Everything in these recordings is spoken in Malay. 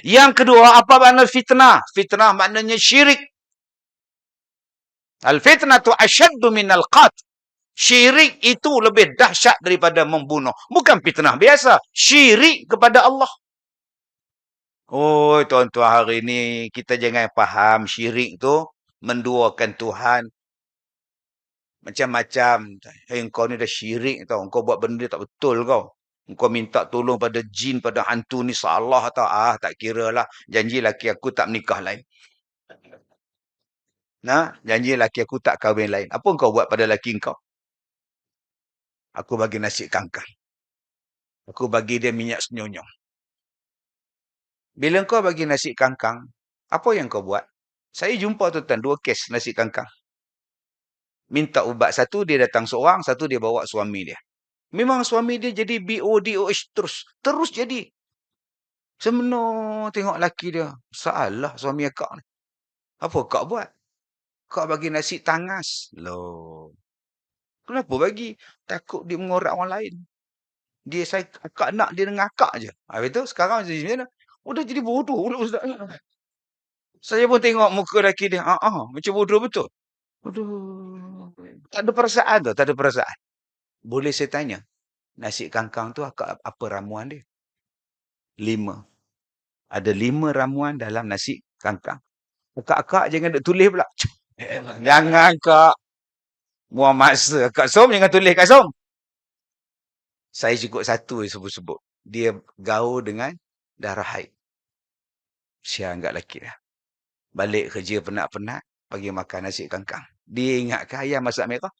Yang kedua, apa makna fitnah? Fitnah maknanya syirik. Al-fitnatu asyaddu minal qatl. Syirik itu lebih dahsyat daripada membunuh. Bukan fitnah biasa. Syirik kepada Allah. Oh, tuan-tuan, hari ini kita jangan faham syirik tu menduakan Tuhan. Macam-macam. Hey, kau ni dah syirik tau. Kau buat benda tak betul kau. Kau minta tolong pada jin, pada hantu ni salah tau. Tak kira lah. Janji laki aku tak menikah lain. Nah, janji laki aku tak kahwin lain. Apa kau buat pada laki kau? Aku bagi nasi kangkang. Aku bagi dia minyak senyonyong. Bila kau bagi nasi kangkang, apa yang kau buat? Saya jumpa tuan-tuan 2 kes nasi kangkang. Minta ubat. Satu dia datang seorang, satu dia bawa suami dia. Memang suami dia jadi BODOH terus. Terus jadi. Semenoh tengok laki dia. Salah suami akak ni. Apa kak buat? Kak bagi nasi tangas. Loh. Kenapa bagi? Takut dia mengorak orang lain. Akak nak dia dengan akak je. Habis tu sekarang jadi macam mana? Udah jadi bodoh pula ustaz. Saya pun tengok muka lelaki dia. Macam bodoh betul. Aduh. Tak ada perasaan tu. Tak ada perasaan. Boleh saya tanya. Nasi kangkang tu apa ramuan dia? 5. Ada 5 ramuan dalam nasi kangkang. Akak-akak jangan duk tulis pula. Jangan kak. Buang masa. Kak Som jangan tulis Kak Som. Saya cukup satu sebut-sebut. Dia gaul dengan darah haid. Siang kat lelaki dah. Balik kerja penat-penat. Bagi makan nasi kangkang. Dia ingatkan ayam masak merah.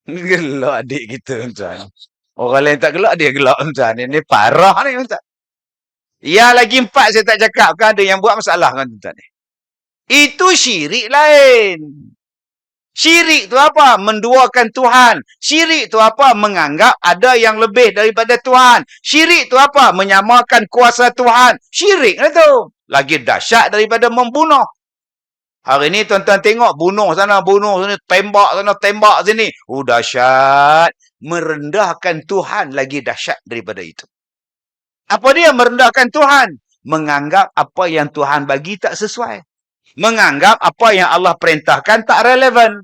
Gelak adik kita tuan. Orang lain tak gelak, dia gelak tuan. Ini parah ni tuan. Yang lagi 4 saya tak cakap. Kan ada yang buat masalah kan tuan. Itu syirik lain. Syirik tu apa? Menduakan Tuhan. Syirik tu apa? Menganggap ada yang lebih daripada Tuhan. Syirik tu apa? Menyamakan kuasa Tuhan. Syirik lah tu. Lagi dahsyat daripada membunuh. Hari ni tuan-tuan tengok bunuh sana, tembak sini. Dahsyat. Merendahkan Tuhan lagi dahsyat daripada itu. Apa dia merendahkan Tuhan? Menganggap apa yang Tuhan bagi tak sesuai. Menganggap apa yang Allah perintahkan tak relevan.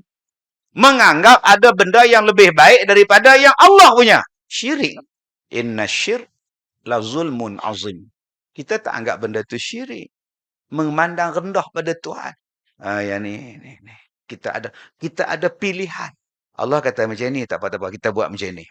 Menganggap ada benda yang lebih baik daripada yang Allah punya. Syirik. Inna syirk la zulmun azim. Kita tak anggap benda tu syirik. Memandang rendah pada Tuhan. Yang ni. Kita ada pilihan. Allah kata macam ni, tak apa-apa. Kita buat macam ni.